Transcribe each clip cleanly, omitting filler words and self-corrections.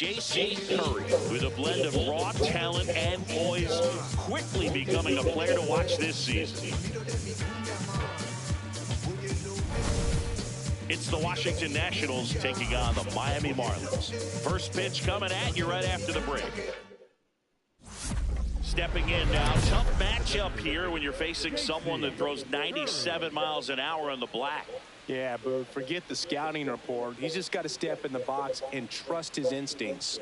J.C. Curry, with a blend of raw talent and poise, quickly becoming a player to watch this season. It's the Washington Nationals taking on the Miami Marlins. First pitch coming at you right after the break. Stepping in now, tough matchup here when you're facing someone that throws 97 miles an hour on the black. Yeah, Boog, forget the scouting report. He's just got to step in the box and trust his instincts.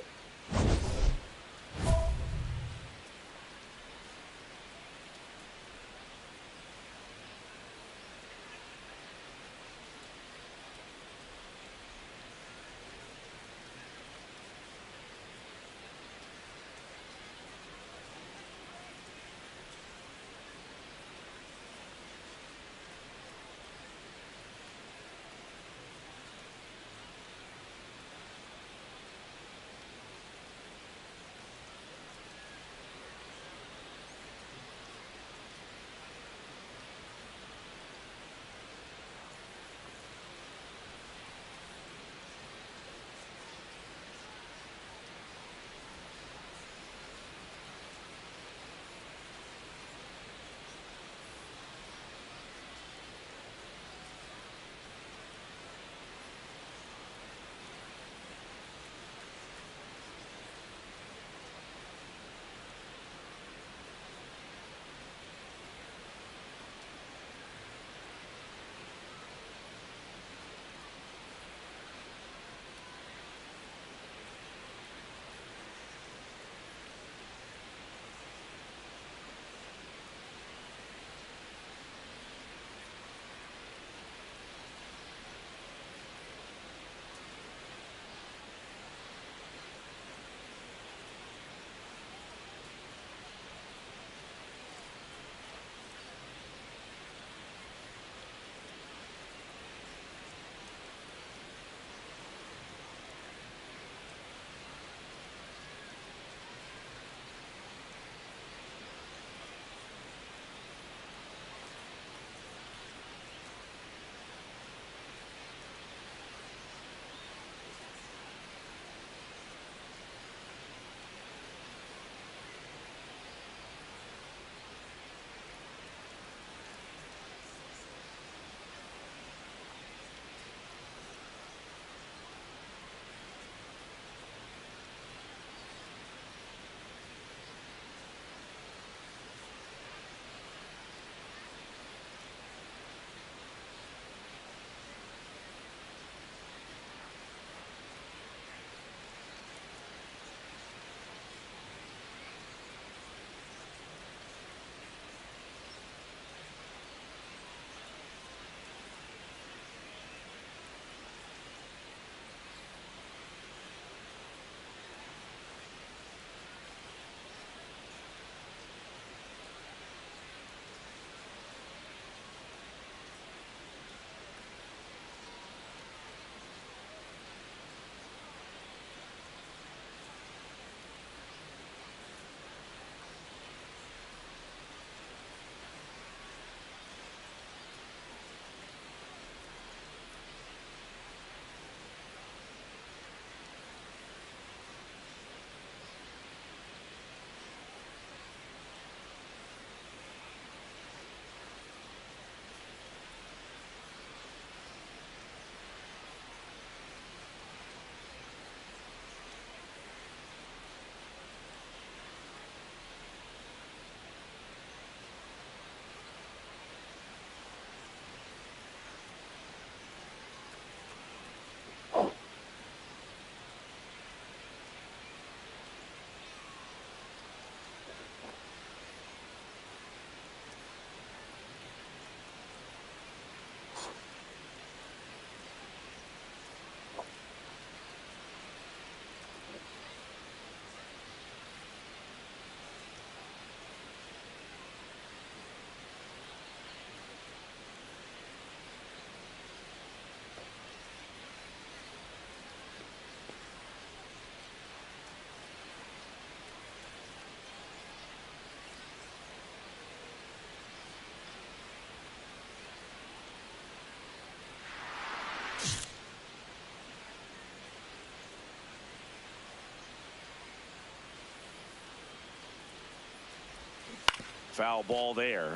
foul ball there.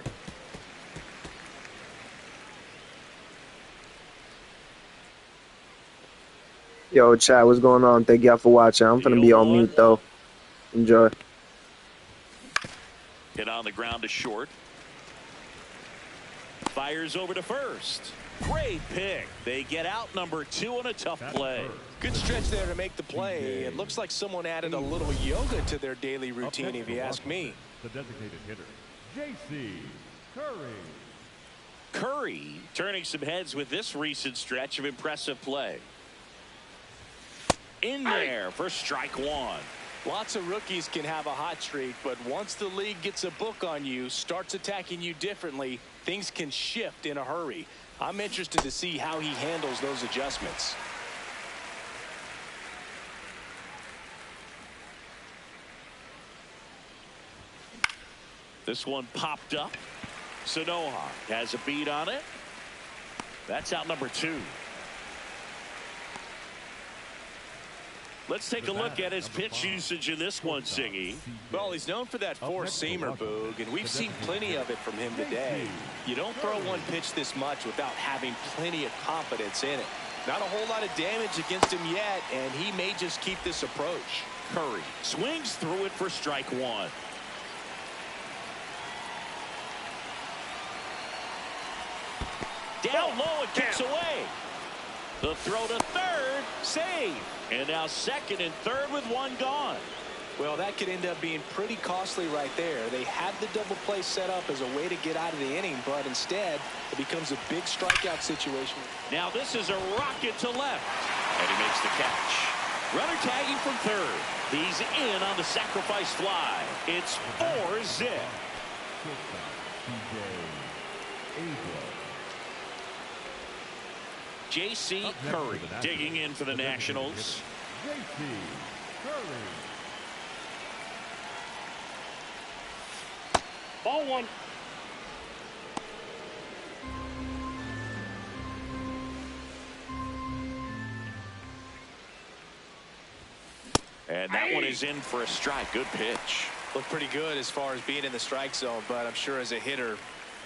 Yo, chat, what's going on? Thank y'all for watching. I'm gonna be on mute though. Enjoy. Hit on the ground to short. Fires over to first. Great pick. They get out number 2 on a tough play. Good stretch there to make the play. It looks like someone added a little yoga to their daily routine, if you ask me. The designated hitter, J.C. Curry. Curry turning some heads with this recent stretch of impressive play. In there for strike 1. Lots of rookies can have a hot streak, but once the league gets a book on you, starts attacking you differently, things can shift in a hurry. I'm interested to see how he handles those adjustments. This one popped up. Sanoha has a beat on it. That's out number 2. Let's take a look at his pitch usage in this one, Singy. Well, he's known for that four-seamer, Boog, and we've seen plenty of it from him today. You don't throw one pitch this much without having plenty of confidence in it. Not a whole lot of damage against him yet, and he may just keep this approach. Curry swings through it for strike 1. Down low and kicks away. The throw to third, save. And now second and third with one gone. Well, that could end up being pretty costly right there. They had the double play set up as a way to get out of the inning, but instead it becomes a big strikeout situation. Now this is a rocket to left. And he makes the catch. Runner tagging from third. He's in on the sacrifice fly. It's 4-zip. J.C. Curry digging in for the Nationals. J.C. Curry. Ball 1. And that one is in for a strike. Good pitch. Looked pretty good as far as being in the strike zone, but I'm sure as a hitter,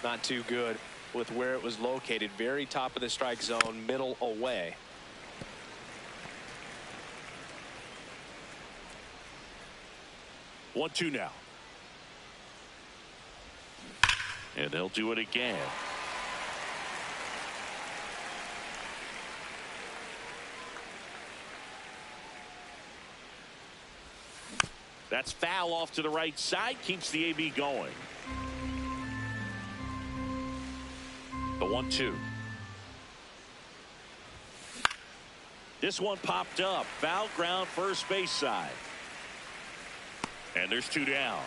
not too good with where it was located. Very top of the strike zone, middle away. 1-2 now. And they'll do it again. That's foul off to the right side. Keeps the AB going. The 1-2. This one popped up. Foul ground first base side. And there's 2 down.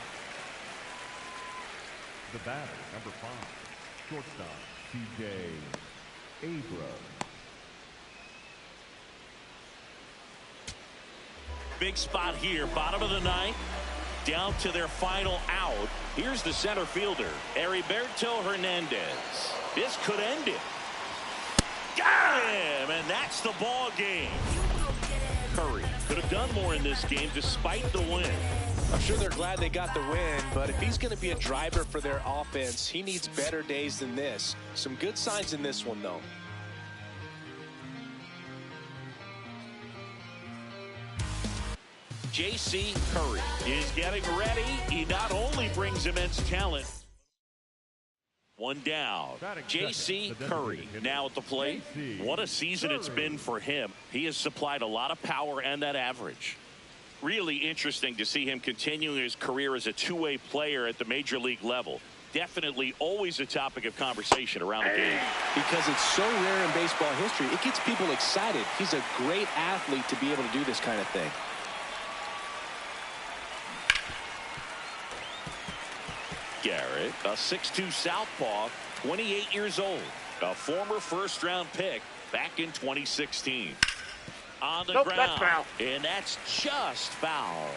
The batter, number 5, shortstop, C.J. Abrams. Big spot here. Bottom of the 9th. Down to their final out. Here's the center fielder, Heriberto Hernandez. This could end it. Got him, and that's the ball game. Curry could have done more in this game despite the win. I'm sure they're glad they got the win, but if he's going to be a driver for their offense, he needs better days than this. Some good signs in this one, though. J.C. Curry is getting ready. He not only brings immense talent. One down. J.C. Curry now at the plate. What a season it's been for him. He has supplied a lot of power and that average. Really interesting to see him continuing his career as a two-way player at the major league level. Definitely always a topic of conversation around the game. Because it's so rare in baseball history, it gets people excited. He's a great athlete to be able to do this kind of thing. Garrett, a 6'2 southpaw, 28 years old, a former first-round pick back in 2016. On the ground, that's foul. And that's just foul.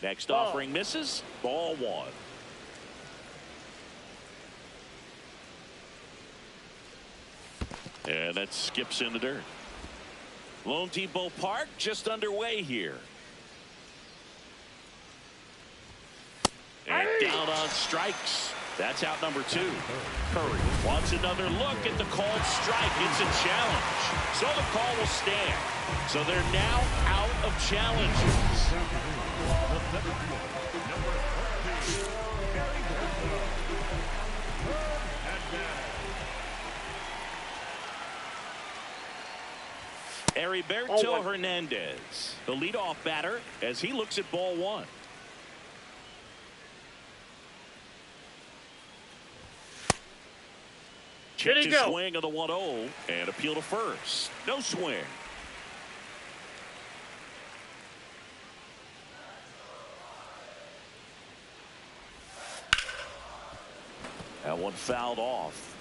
Next offering misses. Ball one. And that skips in the dirt. Lone Depot Park just underway here. And down on strikes. That's out number two. Curry wants another look at the called strike. It's a challenge. So the call will stand. So they're now out of challenges. Heriberto Hernandez, the leadoff batter, as he looks at ball one. Checked his swing on the 1-0 and appeal to first. No swing. That one fouled off.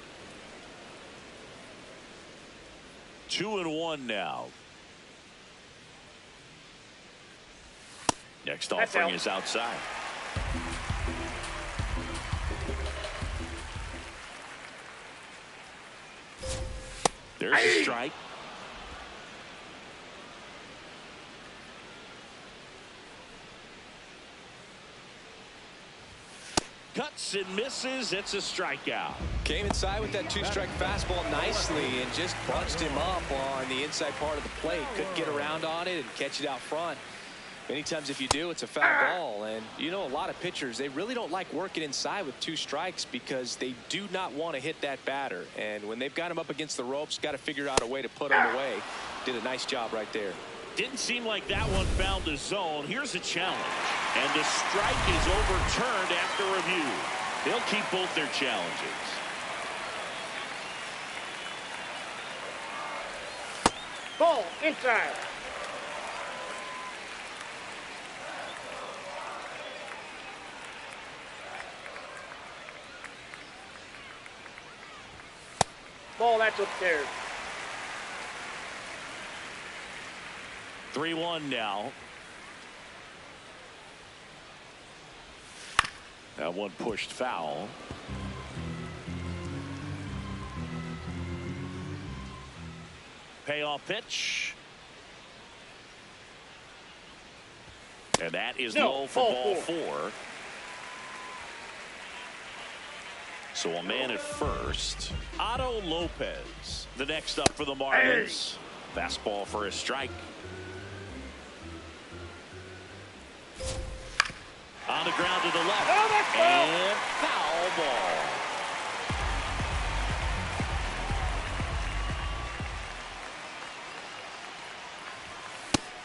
2-1 now. Next offering is outside. There's a strike. Cuts and misses. It's a strikeout. Came inside with that two-strike fastball nicely and just bunched him up on the inside part of the plate. Couldn't get around on it and catch it out front. Many times if you do, it's a foul ball. And you know, a lot of pitchers, they really don't like working inside with two strikes because they do not want to hit that batter. And when they've got him up against the ropes, got to figure out a way to put him away. Did a nice job right there. Didn't seem like that one found the zone. Here's a challenge. And the strike is overturned after review. They'll keep both their challenges. Ball inside. Ball, that's upstairs. 3-1 now. That one pushed foul. Payoff pitch. And that is low for ball four. So a man at first. Otto Lopez, the next up for the Marlins. Fastball for a strike. On the ground to the left. And foul ball.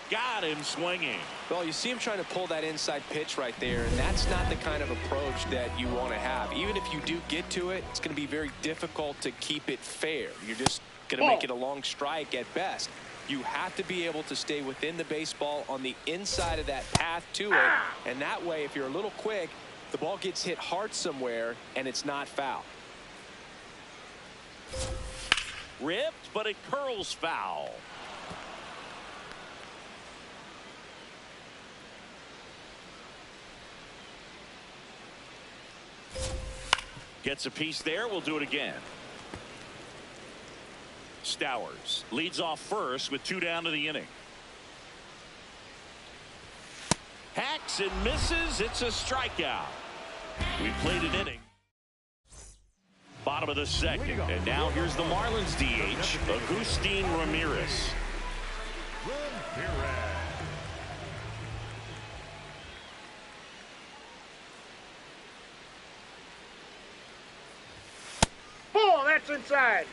Got him swinging. Well, you see him trying to pull that inside pitch right there, and that's not the kind of approach that you want to have. Even if you do get to it, it's going to be very difficult to keep it fair. You're just going to make it a long strike at best. You have to be able to stay within the baseball on the inside of that path to it, and that way, if you're a little quick, the ball gets hit hard somewhere, and it's not foul. Ripped, but it curls foul. Gets a piece there. We'll do it again. Stowers leads off first with 2 down to the inning. Hacks and misses. It's a strikeout. We played an inning. Bottom of the second. And now here's the Marlins DH, Agustin Ramirez. Ball, that's inside.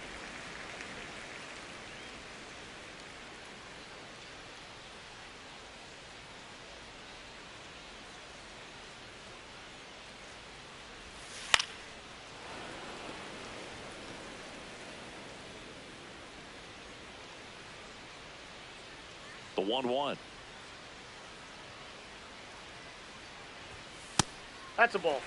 The 1-1. That's a ball.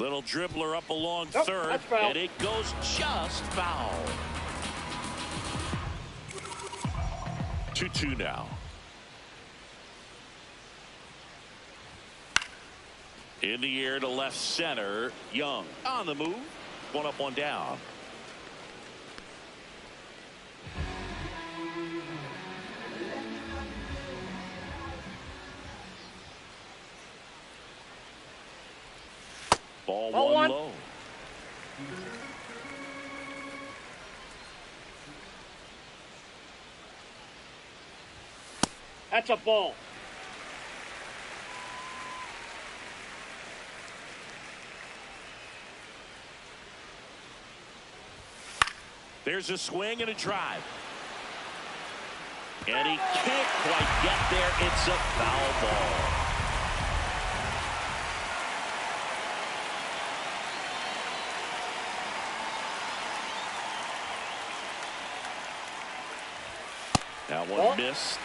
Little dribbler up along Nope, third, that's foul. and it goes just foul. 2-2 now. In the air to left center. Young on the move. One up, one down. Ball one low. That's a ball. There's a swing and a drive. And he can't quite get there. It's a foul ball. That one missed.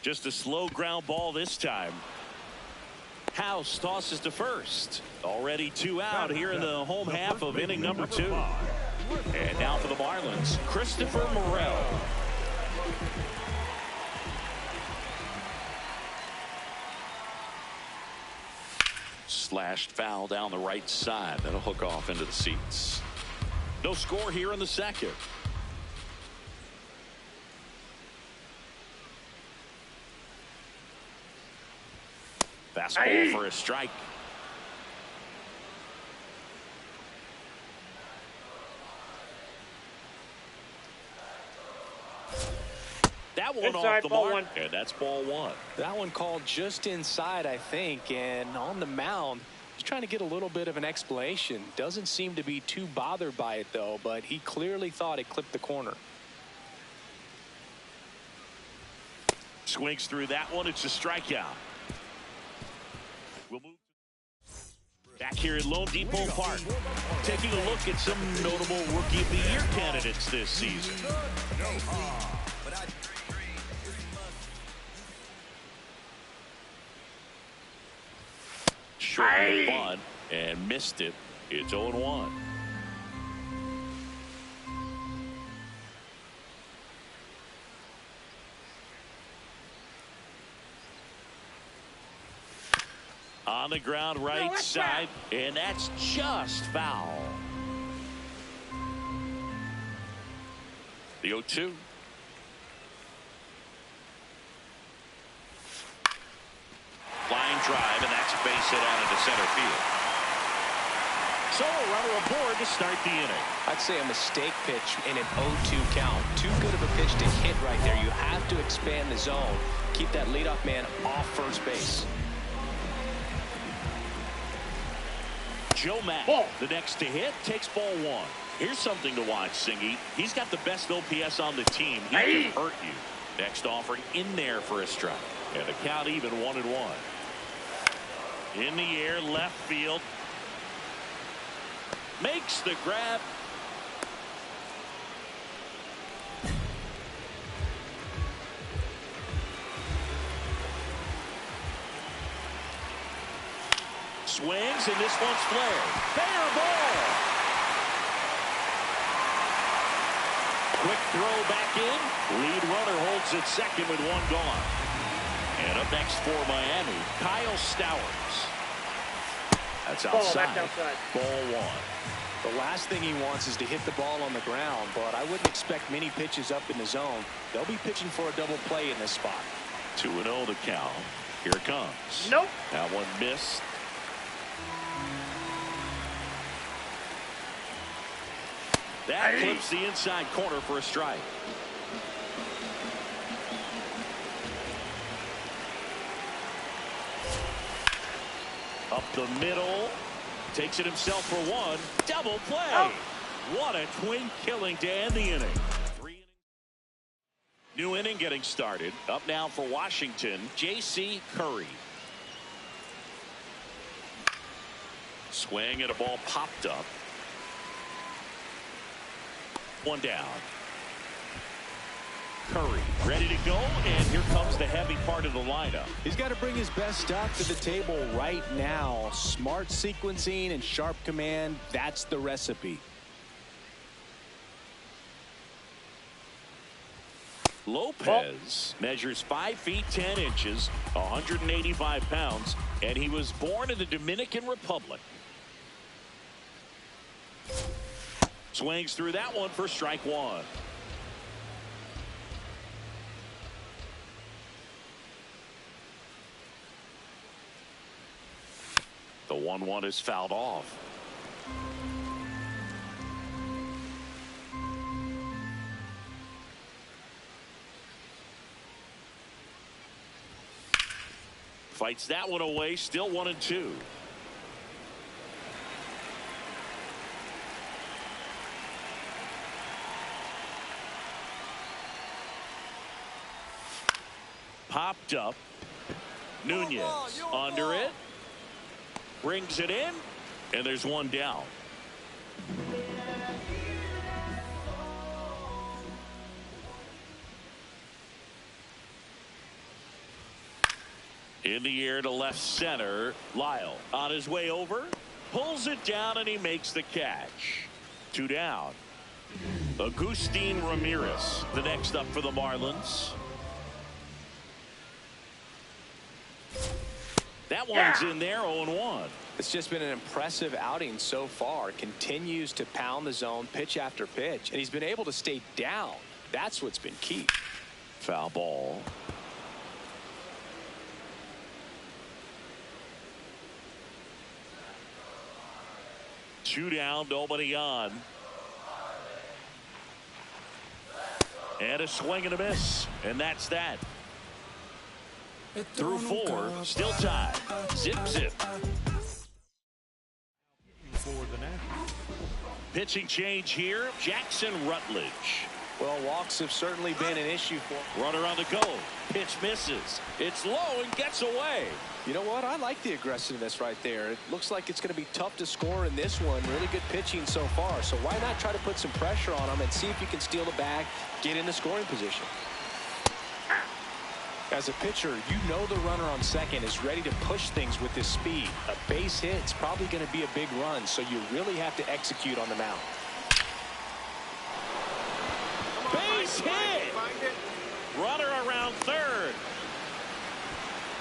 Just a slow ground ball this time. House tosses to first. Already 2 out here in the home half of inning number 2. And now for the Marlins, Christopher Morel. Slashed foul down the right side. That'll hook off into the seats. No score here in the second. Fastball for a strike. That one inside, off the ball mark. one. And that's ball one. That one called just inside, I think, and on the mound, he's trying to get a little bit of an explanation. Doesn't seem to be too bothered by it, though, but he clearly thought it clipped the corner. Swings through that one. It's a strikeout. We'll move back here at Lone Depot Park. Taking a look at some notable Rookie of the Year candidates this season. Short and bunt and missed it. It's 0-1. On the ground right side, and that's just foul. The 0-2. Line drive, and that's a base hit out into center field. So a runner aboard to start the inning. I'd say a mistake pitch in an 0-2 count. Too good of a pitch to hit right there. You have to expand the zone. Keep that leadoff man off first base. Joe Mack, the next to hit, takes ball one. Here's something to watch, Singy. He's got the best OPS on the team. He can hurt you. Next offering in there for a strike. And the count even 1-1. In the air, left field. Makes the grab. Swings, and this one's flared. Fair ball. Quick throw back in. Lead runner holds at second with one gone. And up next for Miami, Kyle Stowers. That's outside. Ball one. The last thing he wants is to hit the ball on the ground, but I wouldn't expect many pitches up in the zone. They'll be pitching for a double play in this spot. 2-0 the count. Here it comes. Nope. That one missed. That clips the inside corner for a strike. Up the middle. Takes it himself for one. Double play. Oh. What a twin killing to end the inning. 3 innings. New inning getting started. Up now for Washington, J.C. Curry. Swing and a ball popped up. One down. Curry ready to go, and here comes the heavy part of the lineup. He's got to bring his best stuff to the table right now. Smart sequencing and sharp command, that's the recipe. Lopez measures 5 feet 10 inches, 185 pounds, and he was born in the Dominican Republic. Swings through that one for strike one. The 1-1 is fouled off. Fights that one away, still 1-2. Popped up. Nunez under it. Brings it in, and there's one down. In the air to left center. Lyle on his way over. Pulls it down, and he makes the catch. 2 down. Agustin Ramirez, the next up for the Marlins. That one's in there, 0-1. It's just been an impressive outing so far. Continues to pound the zone pitch after pitch, and he's been able to stay down. That's what's been key. Foul ball. Two down, nobody on. And a swing and a miss, and that's that. Through 4, still tied. Zip, zip. Pitching change here, Jackson Rutledge. Well, walks have certainly been an issue for him. Runner on the go. Pitch misses. It's low and gets away. You know what? I like the aggressiveness right there. It looks like it's going to be tough to score in this one. Really good pitching so far. So why not try to put some pressure on him and see if you can steal the bag, get in the scoring position. As a pitcher, you know the runner on second is ready to push things with his speed. A base hit's probably going to be a big run, so you really have to execute on the mound. Base hit! Runner around third.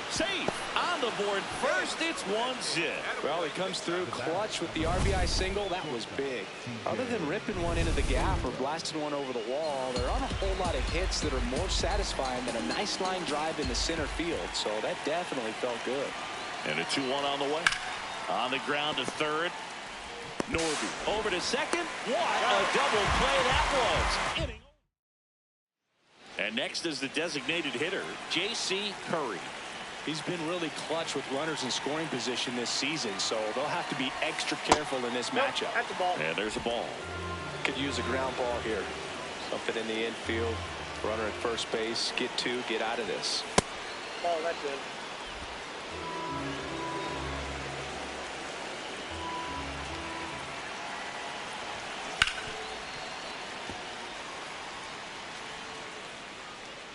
Safe on the board first. It's 1-0. Well, he comes through clutch with the RBI single. That was big. Other than ripping one into the gap or blasting one over the wall, there aren't a whole lot of hits that are more satisfying than a nice line drive in the center field. So that definitely felt good. And a 2-1 on the way. On the ground to third. Norby over to second. What a double play that was. And next is the designated hitter, J.C. Curry. He's been really clutch with runners in scoring position this season, so they'll have to be extra careful in this matchup. That's a ball. And there's a ball. Could use a ground ball here. Something in the infield. Runner at first base. Get 2. Get out of this. Ball, that's it.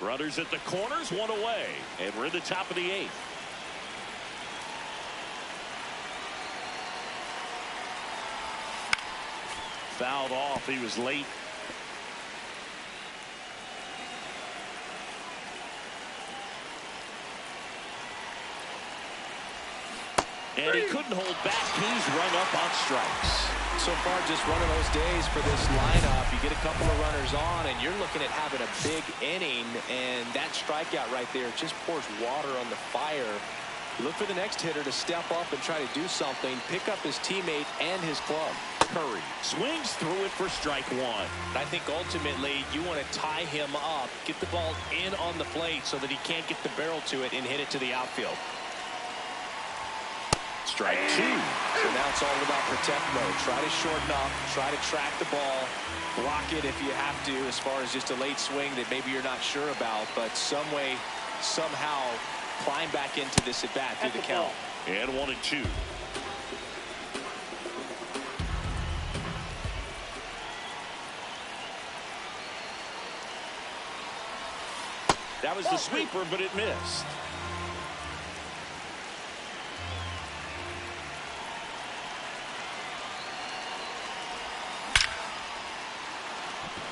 Runners at the corners, 1 away. And we're in the top of the 8th. Fouled off. He was late. And he couldn't hold back. He's run up on strikes. So far, just one of those days for this lineup. You get a couple of runners on, and you're looking at having a big inning, and that strikeout right there just pours water on the fire. Look for the next hitter to step up and try to do something, pick up his teammate and his club. Curry swings through it for strike 1. I think ultimately you want to tie him up, get the ball in on the plate so that he can't get the barrel to it and hit it to the outfield. Strike 2. So now it's all about protect mode. Try to shorten up, try to track the ball, block it if you have to, as far as just a late swing that maybe you're not sure about, but some way, somehow climb back into this at bat through the count. And 1-2. That was the sweeper, but it missed.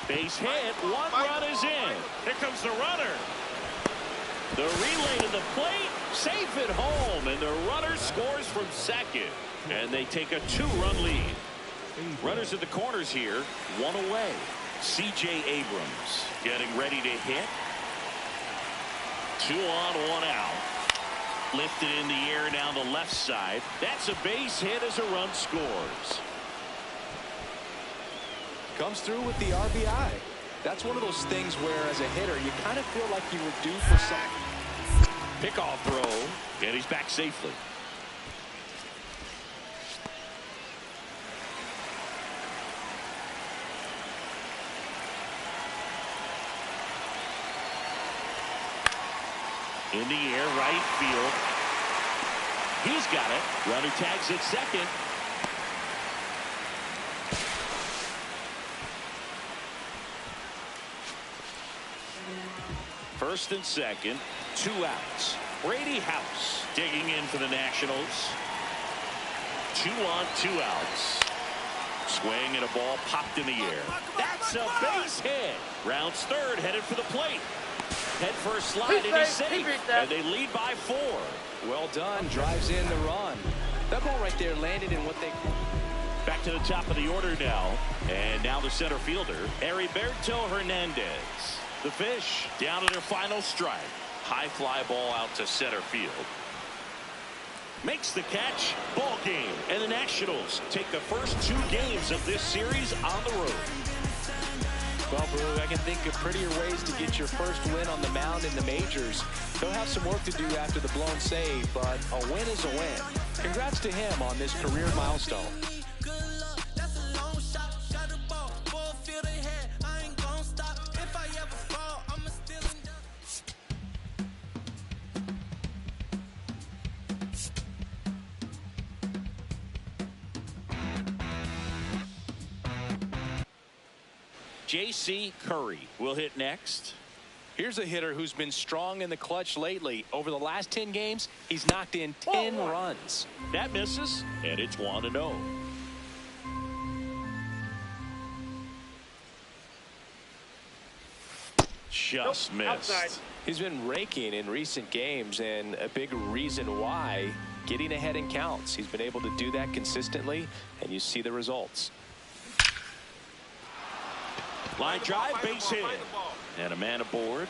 Base hit. One run is in. Here comes the runner. The relay to the plate. Safe at home. And the runner scores from second. And they take a 2-run lead. Runners at the corners here. One away. C.J. Abrams getting ready to hit. 2 on, 1 out. Lifted in the air down the left side. That's a base hit as a run scores. Comes through with the RBI. That's one of those things where, as a hitter, you kind of feel like you were due for something. Pickoff throw, and he's back safely. In the air, right field. He's got it. Runner tags at second. First and second, 2 outs. Brady House digging in for the Nationals. 2 on, 2 outs. Swing and a ball popped in the air. That's a base hit. Rounds third, headed for the plate. Head first slide, and he's safe. And they lead by 4. Well done. Drives in the run. That ball right there landed in what they... Back to the top of the order now. And now the center fielder, Heriberto Hernandez. The Fish down to their final strike. High fly ball out to center field. Makes the catch. Ball game. And the Nationals take the first 2 games of this series on the road. Well, Brew, I can think of prettier ways to get your first win on the mound in the majors. He'll have some work to do after the blown save, but a win is a win. Congrats to him on this career milestone. J.C. Curry will hit next. Here's a hitter who's been strong in the clutch lately. Over the last 10 games, he's knocked in 10 runs. That misses, and it's 1-0. Just missed. Outside. He's been raking in recent games, and a big reason why, getting ahead in counts. He's been able to do that consistently, and you see the results. Line drive, base hit. And a man aboard.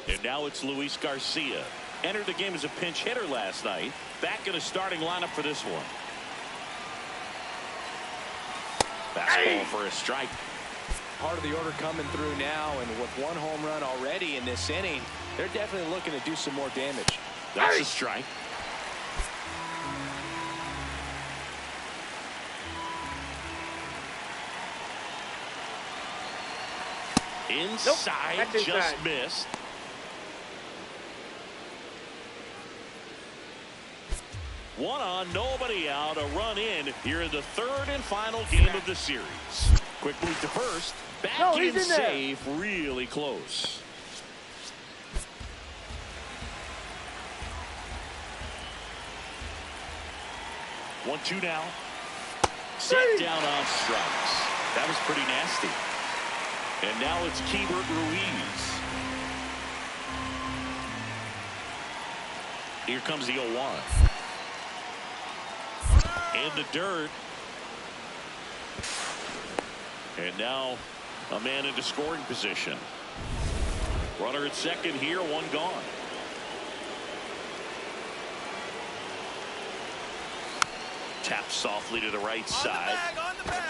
And now it's Luis Garcia. Entered the game as a pinch hitter last night. Back in the starting lineup for this one. Fastball for a strike. Part of the order coming through now, and with 1 home run already in this inning, they're definitely looking to do some more damage. That's a strike. Inside, nope, just missed. One on, nobody out, a run in here in the 3rd and final game of the series. Quick move to first. Back in safe, really close. One, 2 now. Set down on strikes. That was pretty nasty. And now it's Keibert Ruiz. Here comes the 0-1. In the dirt. And now a man into scoring position. Runner at second here, 1 gone. Taps softly to the right side.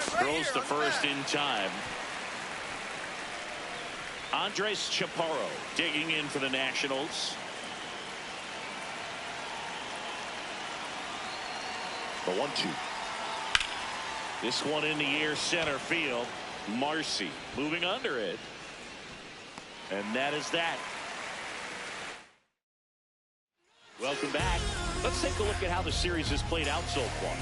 Throws to first in time. Andres Chaparro digging in for the Nationals. The 1-2. This one in the air, center field. Marcy moving under it. And that is that. Welcome back. Let's take a look at how the series has played out so far.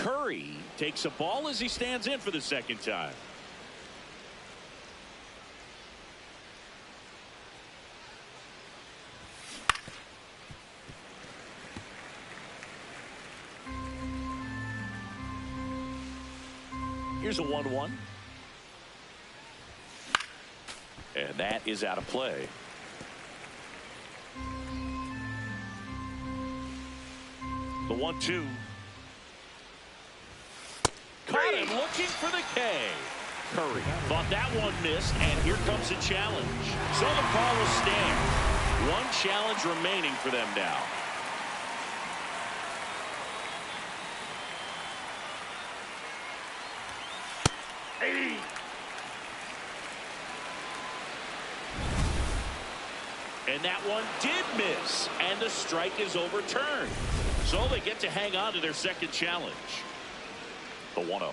Curry takes a ball as he stands in for the second time. Here's a 1-1. And that is out of play. The 1-2. Caught him looking for the K. Curry thought that one missed, and here comes a challenge. So the call will stand. One challenge remaining for them now. And that one did miss, and the strike is overturned. So they get to hang on to their second challenge. The 1-0.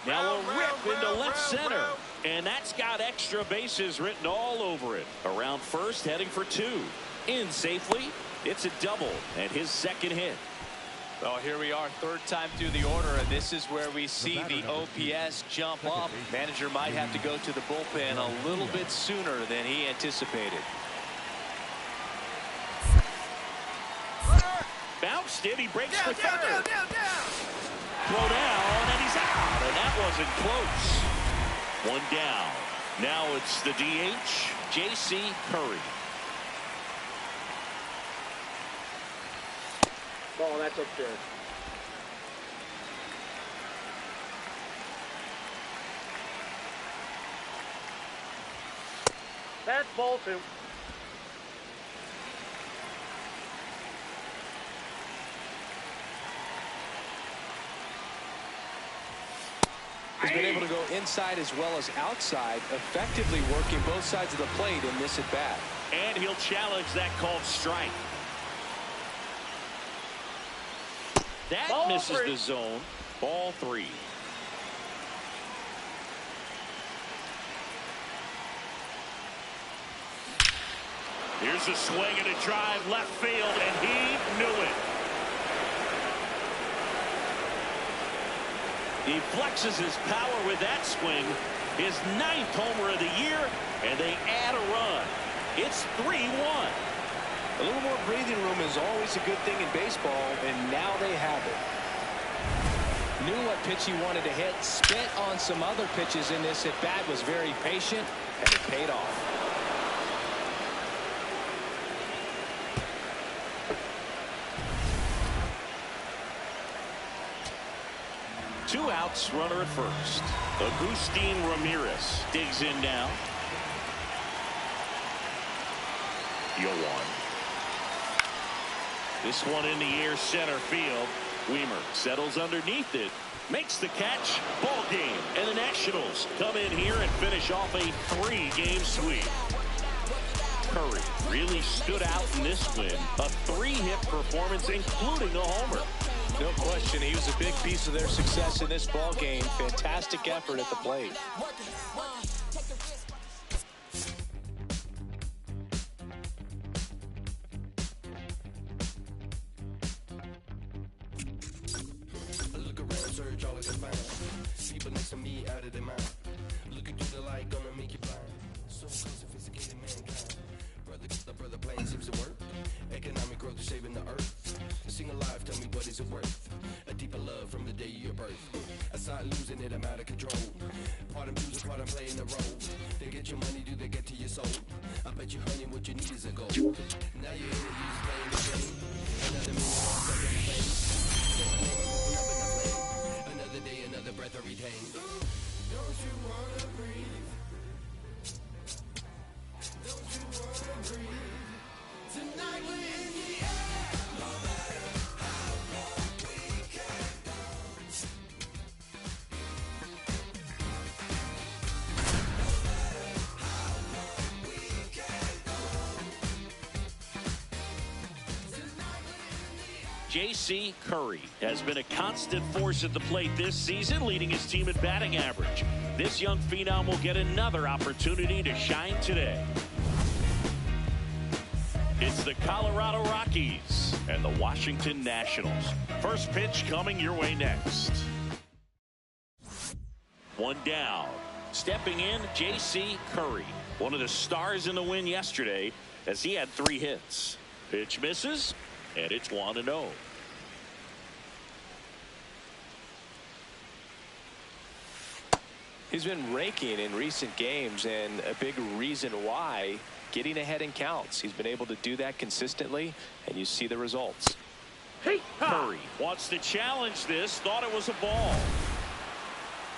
Now a rip into left center. And that's got extra bases written all over it. Around first, heading for 2. In safely. It's a double and his second hit. Well, here we are, third time through the order, and this is where we see the OPS jump up. Manager might have to go to the bullpen a little bit sooner than he anticipated. Bounced it, he breaks the third. Throw down, and he's out, and that wasn't close. One down. Now it's the DH, J.C. Curry. Ball, that's up there. That's ball 2. He's been able to go inside as well as outside, effectively working both sides of the plate in this at bat. And he'll challenge that called strike. That Ball misses 3. the zone. Ball 3. Here's a swing and a drive left field, and he knew it. He flexes his power with that swing. His 9th homer of the year, and they add a run. It's 3-1. A little more breathing room is always a good thing in baseball, and now they have it. Knew what pitch he wanted to hit, spent on some other pitches in this at bat, was very patient, and it paid off. Two outs, runner at first. Agustin Ramirez digs in now. 0-1. This one in the air, center field. Weimer settles underneath it, makes the catch. Ball game, and the Nationals come in here and finish off a 3-game sweep. Curry really stood out in this win. A 3-hit performance, including a homer. No question, he was a big piece of their success in this ball game. Fantastic effort at the plate. Look around, search all I can find. People next to me out of their mind. Looking through the light, gonna make you blind. So sophisticated mankind. Brother playing seems to work. Economic growth is saving the earth. Sing alive, tell me what is it worth? A deeper love from the day of your birth. I start losing it, I'm out of control. Part of music, part I'm playing the role. They get your money, do they get to your soul? I bet you, honey, what you need is a goal. Now you're in the use playing the game. Another minute, second fame. Another day, another breath I retain. Don't you wanna breathe? Don't you wanna breathe? Tonight we're in the air. No matter how long we can go. No matter how long we can go. Tonight we're in the air. J.C. Curry has been a constant force at the plate this season, leading his team in batting average. This young phenom will get another opportunity to shine today. It's the Colorado Rockies and the Washington Nationals. First pitch coming your way next. One down. Stepping in, J.C. Curry, one of the stars in the win yesterday as he had 3 hits. Pitch misses, and it's 1-0. He's been raking in recent games, and a big reason why, getting ahead in counts. He's been able to do that consistently, and you see the results. Hey, Curry wants to challenge this, thought it was a ball.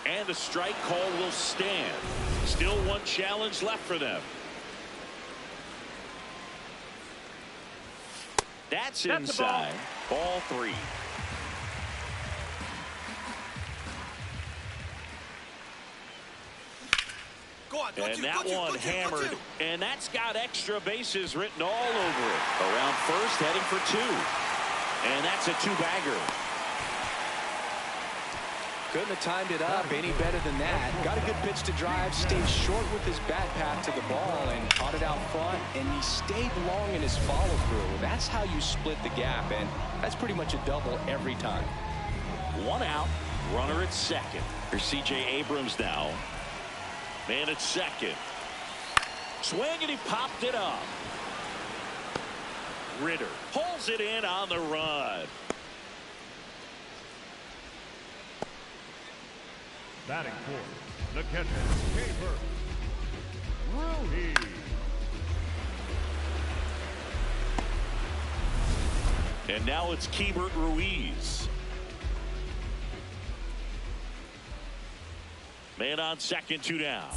And the strike call will stand. Still one challenge left for them. That's inside. Ball 3. And that one hammered, and that's got extra bases written all over it. Around first, heading for 2. And that's a 2-bagger. Couldn't have timed it up any better than that. Got a good pitch to drive, stayed short with his bat path to the ball, and caught it out front, and he stayed long in his follow-through. That's how you split the gap, and that's pretty much a double every time. 1 out, runner at second. Here's C.J. Abrams now. Man at second. Swing, and he popped it up. Ritter pulls it in on the run. Batting fourth, the catcher, Keibert Ruiz. And now it's Keibert Ruiz. Man on second, 2 down.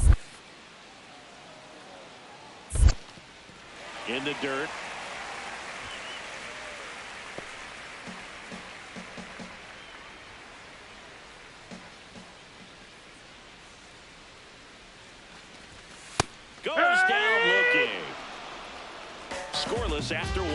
In the dirt. Goes down looking. Scoreless after 1.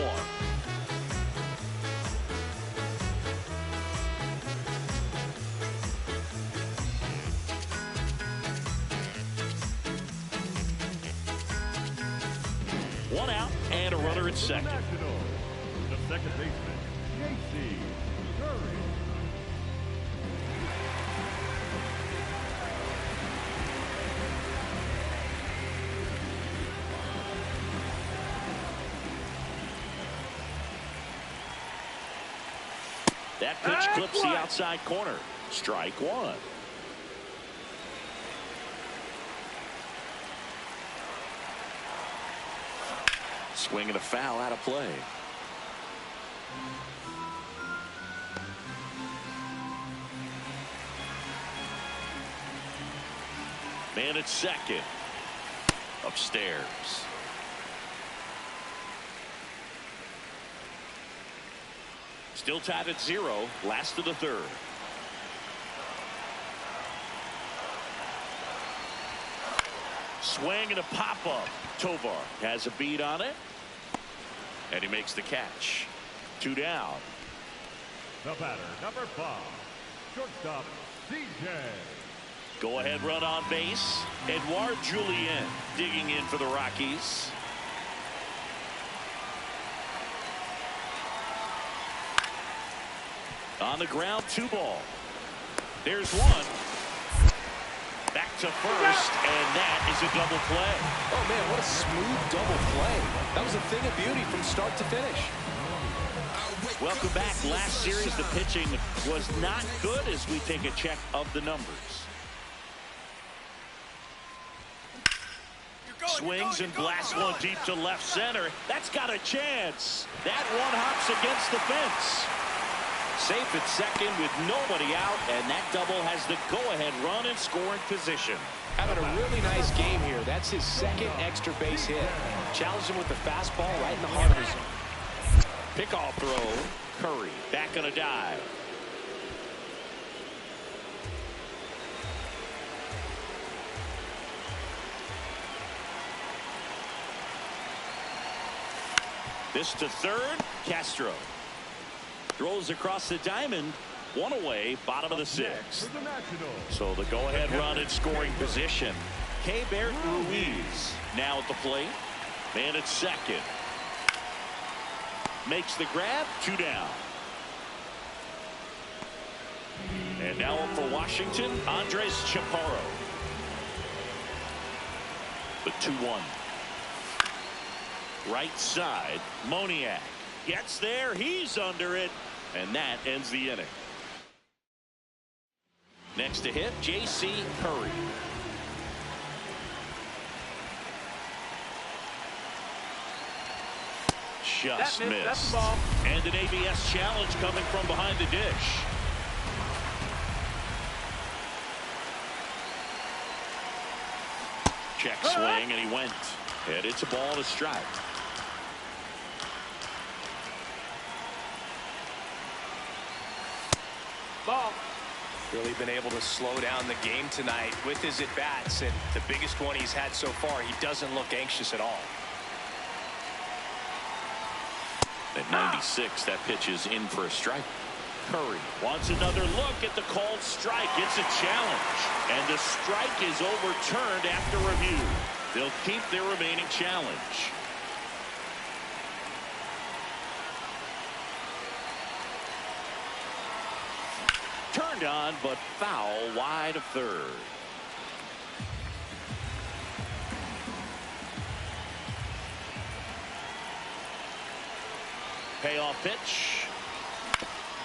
One out and a runner at second. The second baseman, J.C. Curry. That pitch clips the outside corner. Strike 1. Swing and a foul out of play. Man at second. Upstairs. Still tied at 0. Last of the 3rd. Swing and a pop-up. Tovar has a beat on it. And he makes the catch. 2 down. The batter, number 5, shortstop, C.J. Go-ahead run on base. Edouard Julien digging in for the Rockies. On the ground, 2 ball. There's 1. Back to first, and that is a double play. Oh, man, what a smooth double play. That was a thing of beauty from start to finish. Welcome back. Last series, the pitching was not good as we take a check of the numbers. Swings and blasts one deep to left center. That's got a chance. That one hops against the fence. Safe at second with nobody out, and that double has the go-ahead run in scoring position. Having a really nice game here. That's his second extra base hit. Challenged him with the fastball right in the heart of his zone. Pickoff throw. Curry back on a dive. This to third. Castro throws across the diamond. 1 away, bottom of the 6th. So the go-ahead run in scoring position. Keibert Ruiz now at the plate. Man at second. makes the grab. 2 down. And now up for Washington, Andres Chaparro. The 2-1. Right side, Moniak gets there. He's under it, and that ends the inning. Next to hit, J.C. Curry. Just missed. That's the ball. And an ABS challenge coming from behind the dish. Check swing, and he went. And it's a ball to strike. Ball. Really been able to slow down the game tonight with his at-bats, and the biggest one he's had so far, he doesn't look anxious at all. At 96, that pitch is in for a strike. Curry wants another look at the called strike. It's a challenge, and the strike is overturned after review. They'll keep their remaining challenge. Turned on, but foul wide of third. Payoff pitch.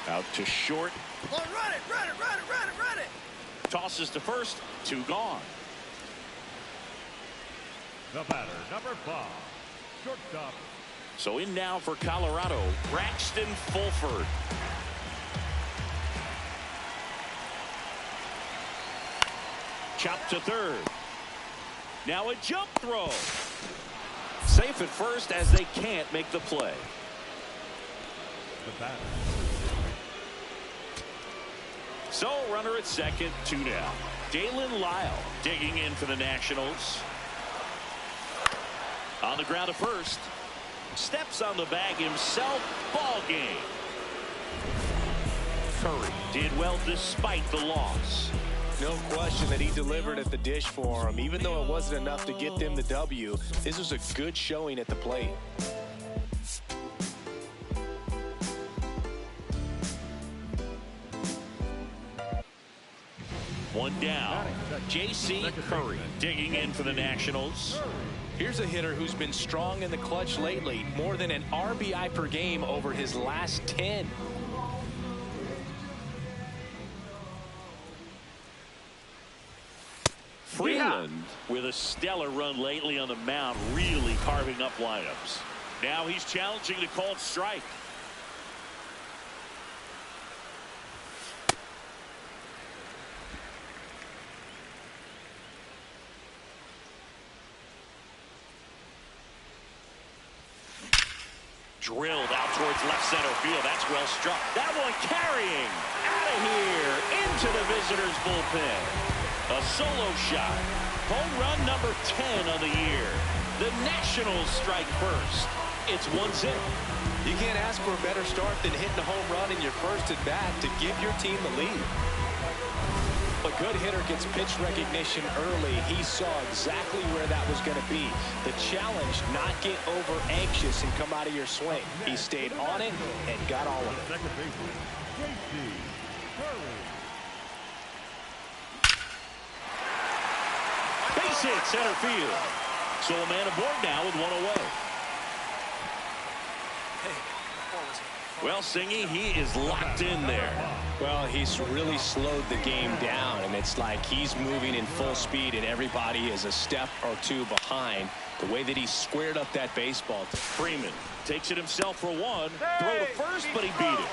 Out to short. Run it. Tosses to first. 2 gone. The batter, number 5, shortstop. So in now for Colorado, Braxton Fulford. Chopped to third. Now a jump throw. Safe at first as they can't make the play. The batter. So runner at second, 2 down. Dalen Lyle digging in for the Nationals. On the ground at first. Steps on the bag himself. Ball game. Curry did well despite the loss. No question that he delivered at the dish for him. Even though it wasn't enough to get them the W, this was a good showing at the plate. One down. J.C. Curry digging in for the Nationals. Here's a hitter who's been strong in the clutch lately. More than an RBI per game over his last 10. Freeland with a stellar run lately on the mound, really carving up lineups. Now he's challenging the called strike. Drilled out towards left center field. That's well struck. That one carrying out of here into the visitors' bullpen. A solo shot. Home run number 10 on the year. The Nationals strike first. It's 1-0. You can't ask for a better start than hitting a home run in your first at bat to give your team the lead. A good hitter gets pitch recognition early. He saw exactly where that was going to be. The challenge, not get over anxious and come out of your swing. He stayed on it and got all of it. Second baseman, J.C. Curry. Base hit center field. So a man aboard now with 1 away. Well, Singy, he is locked in there. Well, he's really slowed the game down, and it's like he's moving in full speed, and everybody is a step or two behind. The way that he squared up that baseball. Freeman takes it himself for 1. Throw to first, but he beat it.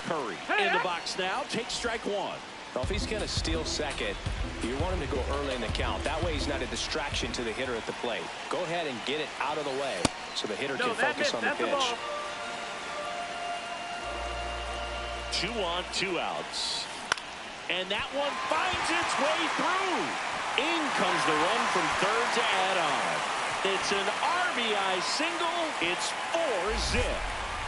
Curry in the box now. Takes strike 1. Well, if he's going to steal second, you want him to go early in the count. That way he's not a distraction to the hitter at the plate. Go ahead and get it out of the way so the hitter can focus on the pitch. 2 on, 2 outs. And that one finds its way through. In comes the run from third to add on. It's an RBI single. It's 4-zip.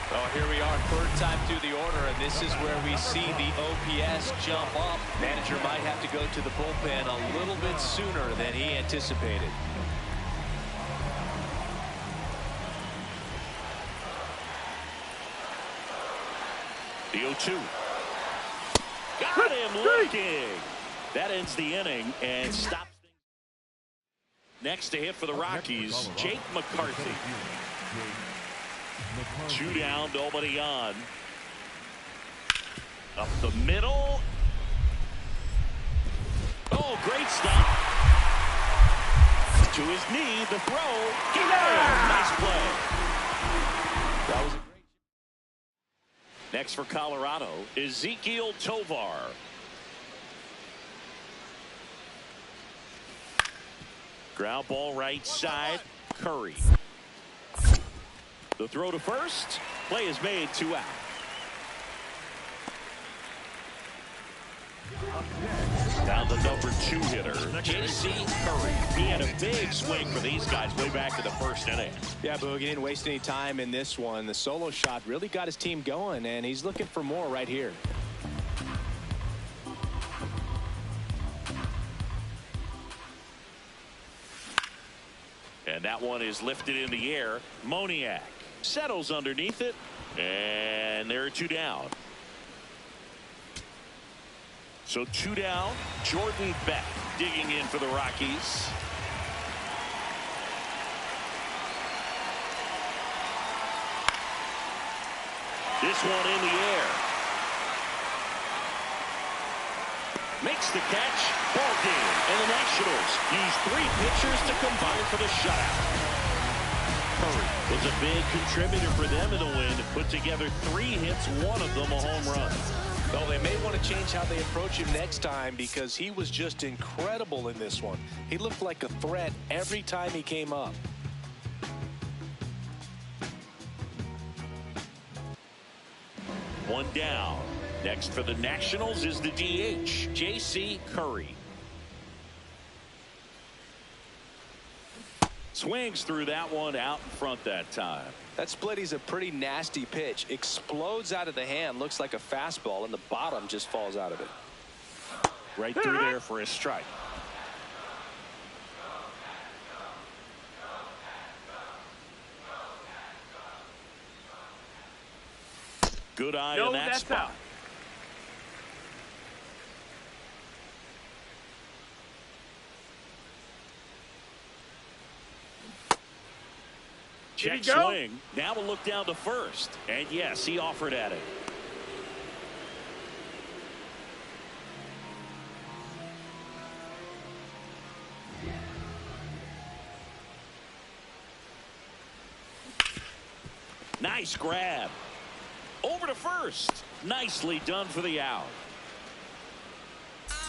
Oh, here we are, third time through the order, and this is where we see the OPS jump up. Manager might have to go to the bullpen a little bit sooner than he anticipated. The 0-2. Got him looking. That ends the inning and stops things. Next to hit for the Rockies, Jake McCarthy. 2 down, nobody on. Up the middle. Oh, great stop. To his knee, the throw. Get him. Nice play. That was a great. Next for Colorado, Ezequiel Tovar. Ground ball right side, Curry. The throw to first. Play is made, 2 out. Now the number 2 hitter, J.C. Curry. He had a big swing for these guys way back in the first inning. Yeah, Boog, he didn't waste any time in this one. The solo shot really got his team going, and he's looking for more right here. And that one is lifted in the air. Moniak settles underneath it, and there are 2 down. So 2 down. Jordan Beck digging in for the Rockies. This one in the air. Makes the catch. Ball game. And the Nationals use 3 pitchers to combine for the shutout. Curry was a big contributor for them in the win. Put together 3 hits, one of them a home run. Well, they may want to change how they approach him next time because he was just incredible in this one. He looked like a threat every time he came up. One down. Next for the Nationals is the DH, J.C. Curry. Swings through that one out in front that time. That splitty's a pretty nasty pitch. Explodes out of the hand, looks like a fastball, and the bottom just falls out of it. Right through there for a strike. Good eye in that spot. Out. Check swing. Now we'll look down to first. And yes, he offered at it. Nice grab. Over to first. Nicely done for the out.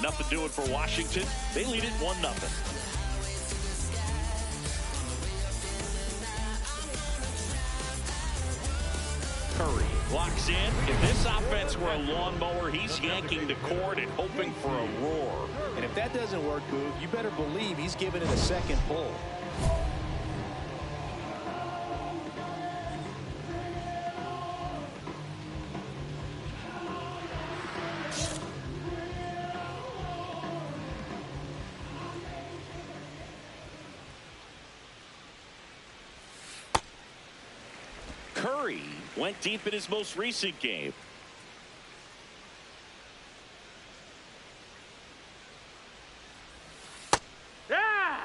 Nothing doing for Washington. They lead it 1-0. Curry locks in. If this offense were a lawnmower, he's yanking the cord and hoping for a roar. And if that doesn't work, Boog, you better believe he's giving it a second pull. Curry went deep in his most recent game. Yeah!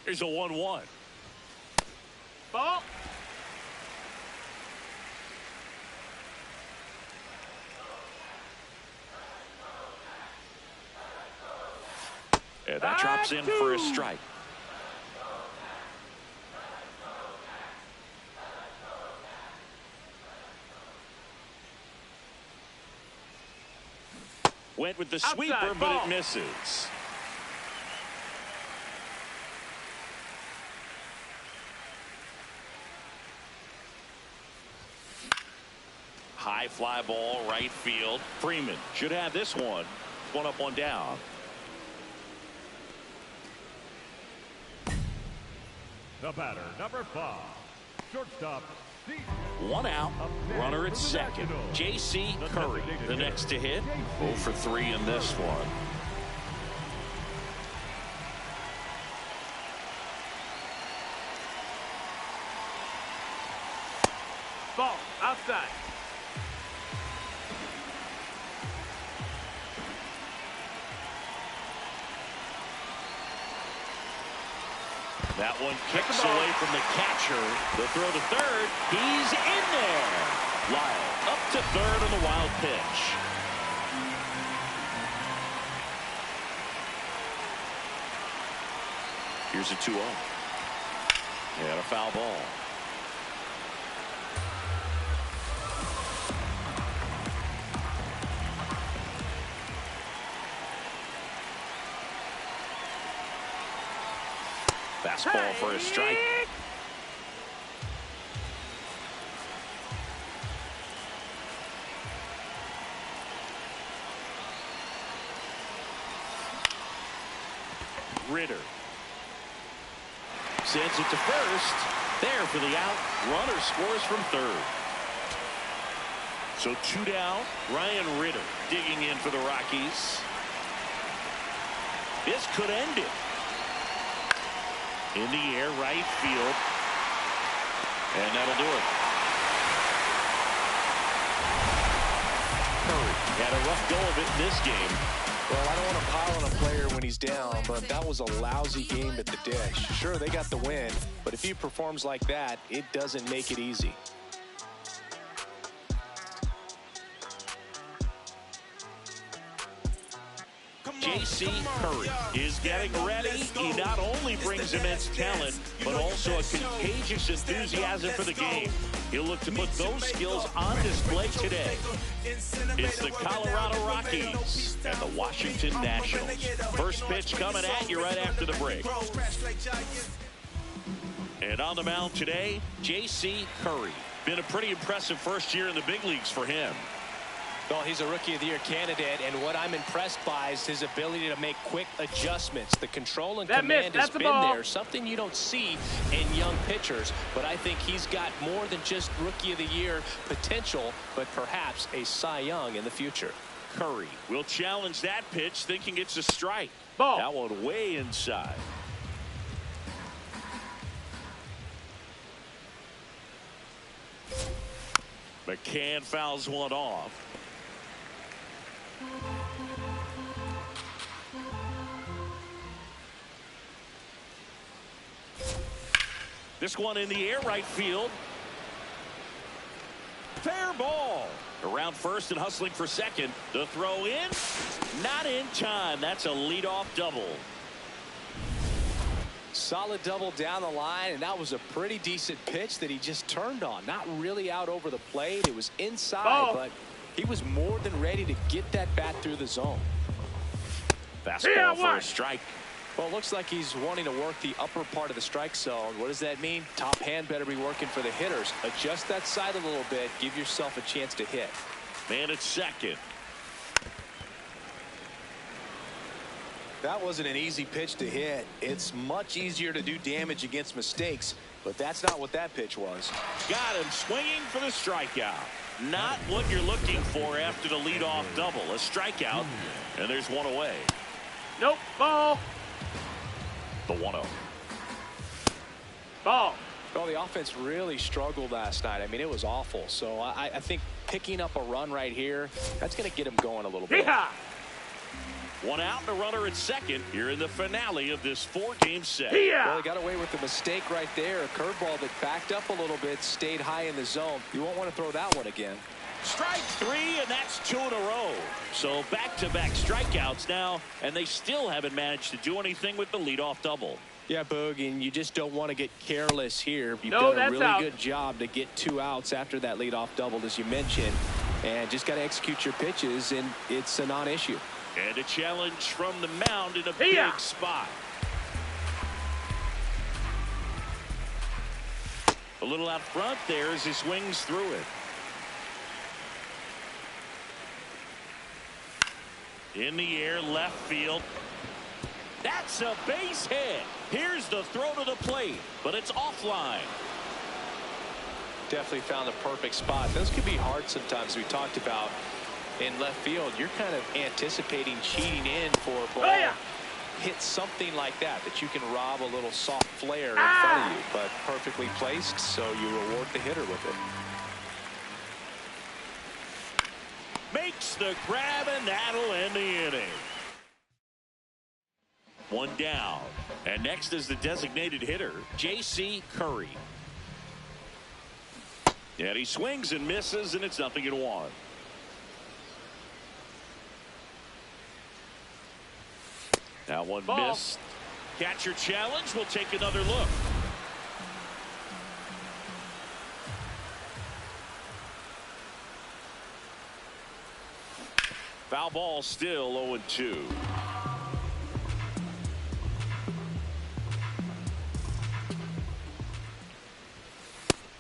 Here's a 1-1. Ball. And that drops in for a strike. Went with the sweeper, Outside, but ball. it misses. High High fly ball, right field. Freeman should have this one. One up, one down. The batter, number 5, shortstop. One out, runner at second. J.C. Curry, the next to hit. 0 for 3 in this one. Ball outside. That one kicks away from the catcher. The throw to third. He's in there. Lyle up to third on the wild pitch. Here's a 2-0. And a foul ball. Fastball for a strike. Ritter sends it to first. There for the out. Runner scores from third. So 2 down. Ryan Ritter digging in for the Rockies. This could end it. In the air, right field. And that'll do it. Curry had a rough go of it in this game. Well, I don't want to pile on a player when he's down, but that was a lousy game at the dish. Sure, they got the win, but if he performs like that, it doesn't make it easy. J.C. Curry is getting ready. He not only brings immense talent, but also a contagious enthusiasm for the game. He'll look to put those skills on display today. It's the Colorado Rockies and the Washington Nationals. First pitch coming at you right after the break. And on the mound today, J.C. Curry. Been a pretty impressive first year in the big leagues for him. Well, he's a Rookie of the Year candidate, and what I'm impressed by is his ability to make quick adjustments. The control and command has been there, something you don't see in young pitchers, but I think he's got more than just Rookie of the Year potential, but perhaps a Cy Young in the future. Curry will challenge that pitch, thinking it's a strike. Ball. That one way inside. McCann fouls one off. This one in the air, right field. Fair ball. Around first and hustling for second. The throw in. Not in time. That's a leadoff double. Solid double down the line, and that was a pretty decent pitch that he just turned on. Not really out over the plate. It was inside, but he was more than ready to get that bat through the zone. Fastball for a strike. Well, it looks like he's wanting to work the upper part of the strike zone. What does that mean? Top hand better be working for the hitters. Adjust that side a little bit. Give yourself a chance to hit. Man at second. That wasn't an easy pitch to hit. It's much easier to do damage against mistakes, but that's not what that pitch was. Got him swinging for the strikeout. Not what you're looking for after the leadoff double. A strikeout, and there's one away. Nope. Ball. The 1-0. Ball. Well, the offense really struggled last night. I mean, it was awful. So I think picking up a run right here, that's going to get him going a little bit. Yeehaw! One out and a runner at second here in the finale of this 4-game set. Well, he got away with the mistake right there. A curveball that backed up a little bit, stayed high in the zone. You won't want to throw that one again. Strike 3, and that's 2 in a row. So back-to-back strikeouts now, and they still haven't managed to do anything with the leadoff double. Yeah, Boog, and you just don't want to get careless here. You've done a really good job to get 2 outs after that leadoff double, as you mentioned, and just got to execute your pitches, and it's a non-issue. And a challenge from the mound in a big spot. A little out front there as he swings through it. In the air, left field. That's a base hit. Here's the throw to the plate, but it's offline. Definitely found the perfect spot. Those can be hard sometimes. We talked about in left field, you're kind of anticipating cheating in for a ball. Hit something like that you can rob a little soft flare in front of you, but perfectly placed, so you reward the hitter with it. Makes the grab, and that'll end the inning. One down. And next is the designated hitter, J.C. Curry. And he swings and misses, and it's 0-1. Now one missed. Catcher challenge. We'll take another look. Foul ball, still 0-2.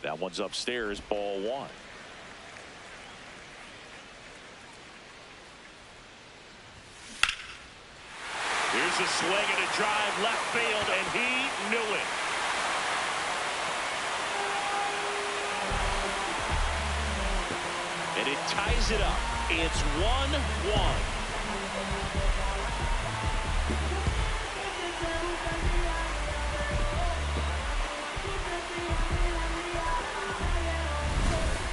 That one's upstairs, ball 1. Here's a swing and a drive left field, and he knew it. And it ties it up. It's 1-1.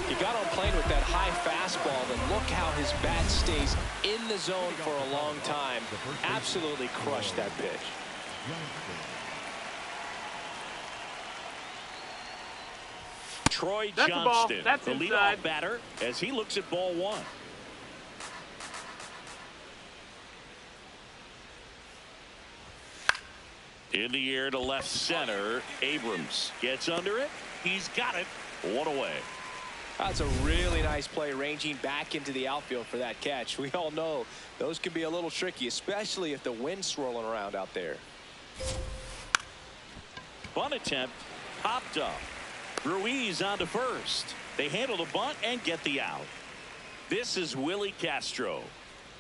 He got on plane with that high fastball, and look how his bat stays in the zone for a long time. Absolutely crushed that pitch. Troy That's Johnston, That's the inside. leadoff batter, as he looks at ball 1. In the air to left center, Abrams gets under it. He's got it. 1 away. That's a really nice play, ranging back into the outfield for that catch. We all know those can be a little tricky, especially if the wind's swirling around out there. Bunt attempt popped up. Ruiz on to first. They handle the bunt and get the out. This is Willie Castro.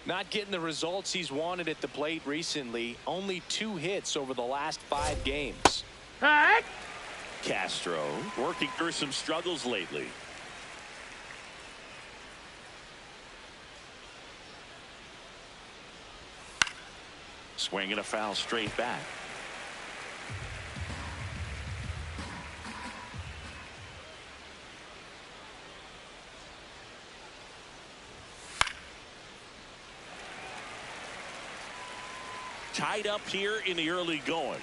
Not getting the results he's wanted at the plate recently. Only 2 hits over the last 5 games. Hey! Castro working through some struggles lately. Swinging a foul straight back. Tied up here in the early going.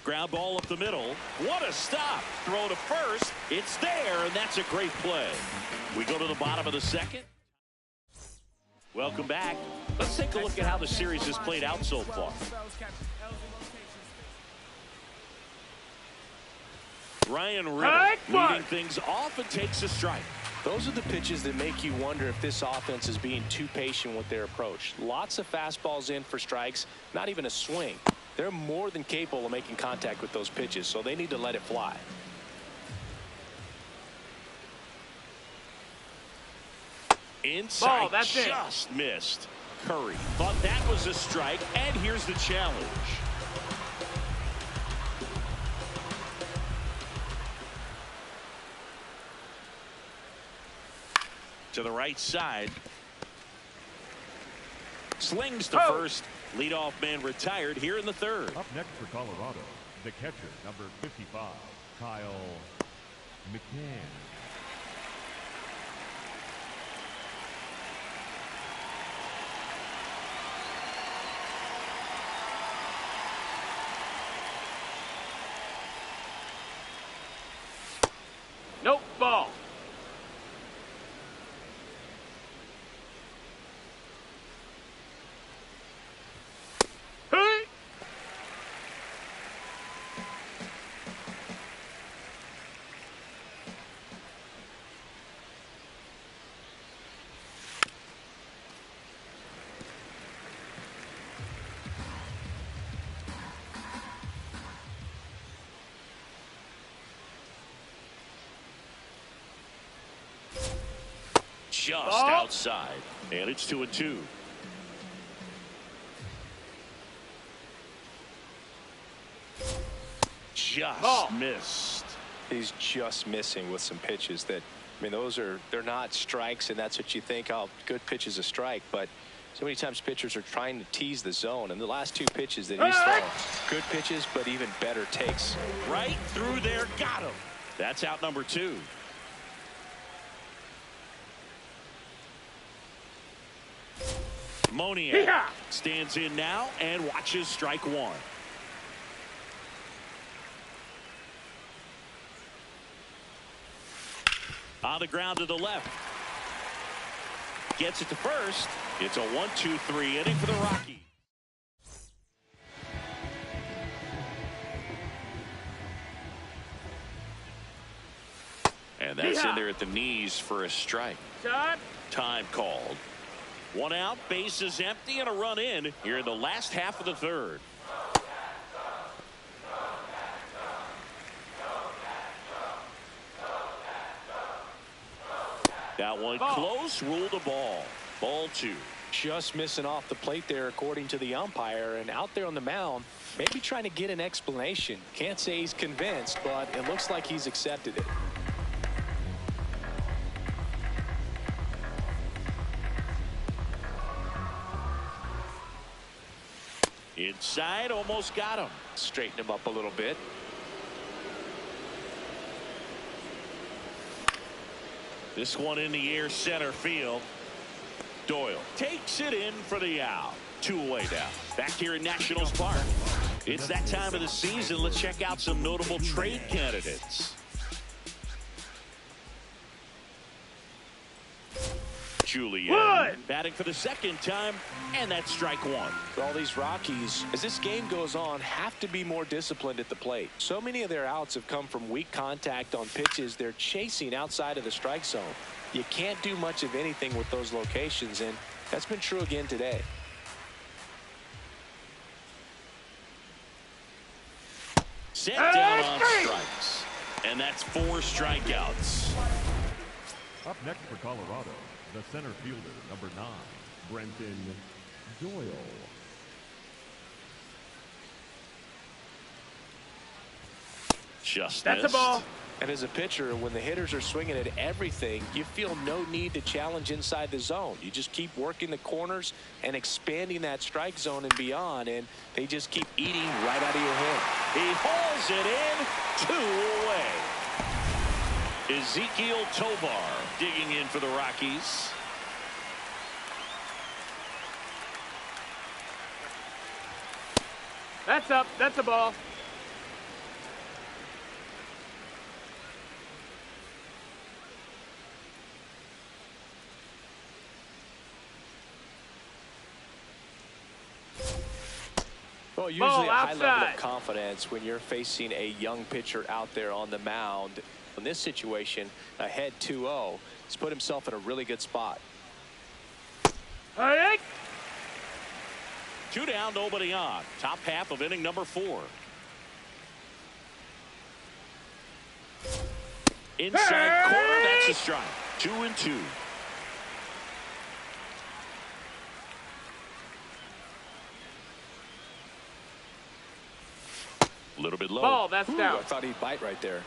Ground ball up the middle. What a stop. Throw to first. It's there, and that's a great play. We go to the bottom of the second. Welcome back. Let's take a look at how the series has played out so far. Ryan Ritter leading things off and takes a strike. Those are the pitches that make you wonder if this offense is being too patient with their approach. Lots of fastballs in for strikes, not even a swing. They're more than capable of making contact with those pitches, so they need to let it fly. Inside, ball, that's just missed. Curry thought that was a strike, and here's the challenge. To the right side. Slings to first. Leadoff man retired here in the third. Up next for Colorado, the catcher, number 55, Kyle McCann. Nope, ball. Hey! just outside. And it's 2-2. Just missed. He's just missing with some pitches that, I mean, they're not strikes, and that's what you think, oh, good pitch is a strike. But so many times pitchers are trying to tease the zone, and the last two pitches that he's thrown, good pitches, but even better takes. Right through there, got him. That's out number 2. Moniak stands in now and watches strike 1. On the ground to the left. Gets it to first. It's a 1-2-3 inning for the Rockies. And that's in there at the knees for a strike. Time called. 1 out, bases empty, and a run in here in the last half of the 3rd. That one close, ruled a ball. Ball 2. Just missing off the plate there, according to the umpire, and out there on the mound, maybe trying to get an explanation. Can't say he's convinced, but it looks like he's accepted it. Inside, almost got him. Straighten him up a little bit. This one in the air, center field. Doyle takes it in for the out. 2 away now. Back here at Nationals Park. It's that time of the season. Let's check out some notable trade candidates. Julian batting for the 2nd time, and that's strike 1. All these Rockies, as this game goes on, have to be more disciplined at the plate. So many of their outs have come from weak contact on pitches they're chasing outside of the strike zone. You can't do much of anything with those locations, and that's been true again today. Set down on strikes, and that's 4 strikeouts. Up next for Colorado, the center fielder, number 9, Brenton Doyle. Just That's missed. a ball. And as a pitcher, when the hitters are swinging at everything, you feel no need to challenge inside the zone. You just keep working the corners and expanding that strike zone and beyond, and they just keep eating right out of your head. He hauls it in. 2 away. Ezekiel Tovar digging in for the Rockies. That's up. That's a ball. Well, usually a high level outside. of confidence when you're facing a young pitcher out there on the mound. In this situation, ahead 2-0, he's put himself in a really good spot. 2 down, nobody on. Top half of inning number 4. Inside corner, that's a strike. 2-2. A little bit low. Ball, that's down. I thought he'd bite right there.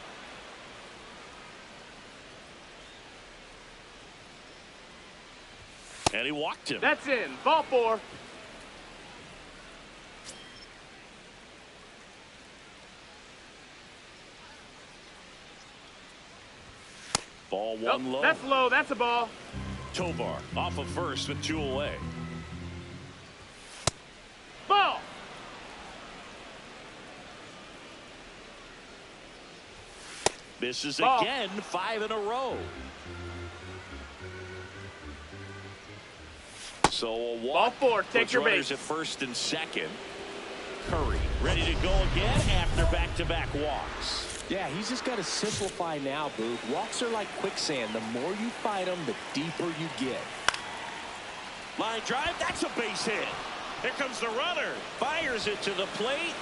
And he walked him. That's in. Ball 4. Ball 1 low. That's low. That's a ball. Tovar off of first with 2 away. Ball. Misses Ball. again, 5 in a row. So a walk. Ball 4. Take puts your runners base. at first and second. Curry ready to go again after back-to-back walks. Yeah, he's just got to simplify now, Boog. Walks are like quicksand. The more you fight them, the deeper you get. Line drive, that's a base hit. Here comes the runner. Fires it to the plate.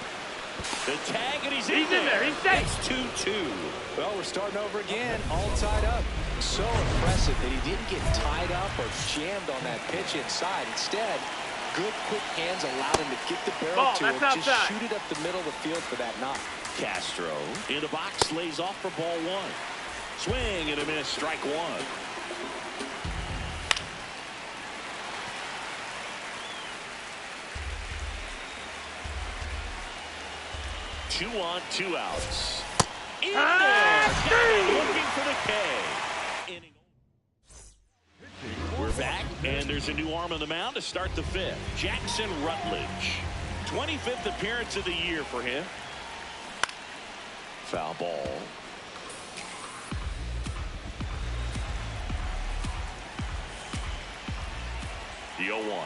The tag, and he's in there. He's safe. It's 2-2. Well, we're starting over again, all tied up. so impressive that he didn't get tied up or jammed on that pitch inside. Instead, good quick hands allowed him to get the barrel to it, just shoot it up the middle of the field for that knock. Castro in the box, lays off for ball one. Swing and a miss, strike one. Two on, 2 outs. In there, looking for the K. We're back, and there's a new arm on the mound to start the 5th. Jackson Rutledge. 25th appearance of the year for him. Foul ball. The 0-1.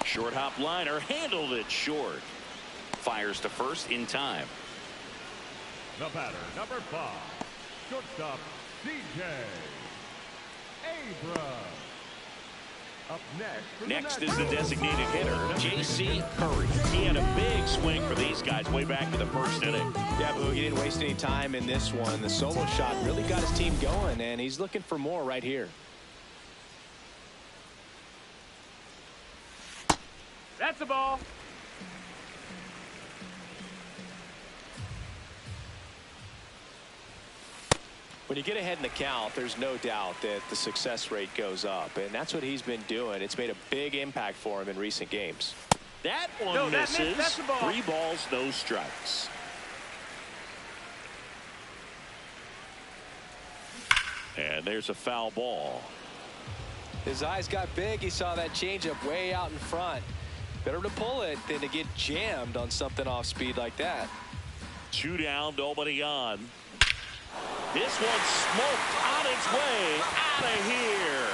Short hop liner, handled it short. Fires to first in time. The batter, number 5, shortstop, C.J. Abrams. Up next is the designated hitter, J.C. Curry. He had a big swing for these guys way back in the 1st inning. Yeah, Boog, he didn't waste any time in this one. The solo shot really got his team going, and he's looking for more right here. That's a ball. When you get ahead in the count, there's no doubt that the success rate goes up, and that's what he's been doing. It's made a big impact for him in recent games. That one misses. That's a ball. 3 balls, no strikes. And there's a foul ball. His eyes got big. He saw that changeup way out in front. Better to pull it than to get jammed on something off speed like that. 2 down, nobody on. This one smoked on its way out of here.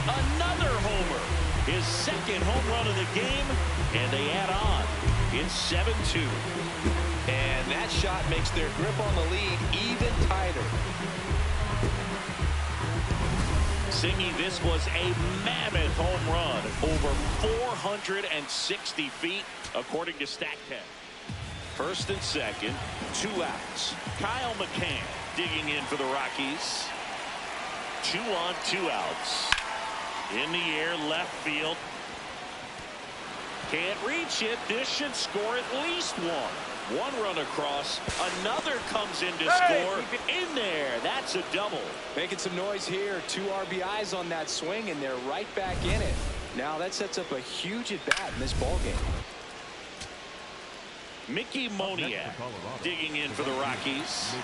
Another homer. His 2nd home run of the game, and they add on. It's 7-2. And that shot makes their grip on the lead even tighter. Singy, this was a mammoth home run, over 460 feet, according to StatCast. 1st and 2nd, 2 outs. Kyle McCann digging in for the Rockies. 2 on, 2 outs. In the air, left field. Can't reach it. This should score at least 1. 1 run across, another comes in to score. In there, that's a double. Making some noise here. 2 RBIs on that swing, and they're right back in it. Now that sets up a huge at-bat in this ballgame. Mickey Moniak digging in for the Rockies.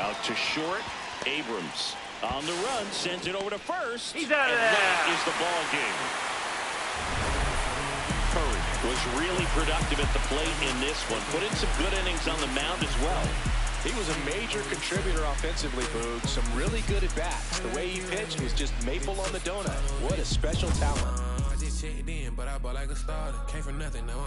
Out to short, Abrams. On the run, sends it over to first. He's out of there. That is the ball game. Curry was really productive at the plate in this one. Put in some good innings on the mound as well. He was a major contributor offensively, Boog. Some really good at-bats. The way he pitched was just maple on the donut. What a special talent. I just checked in, but I bought like a starter. Came from nothing, now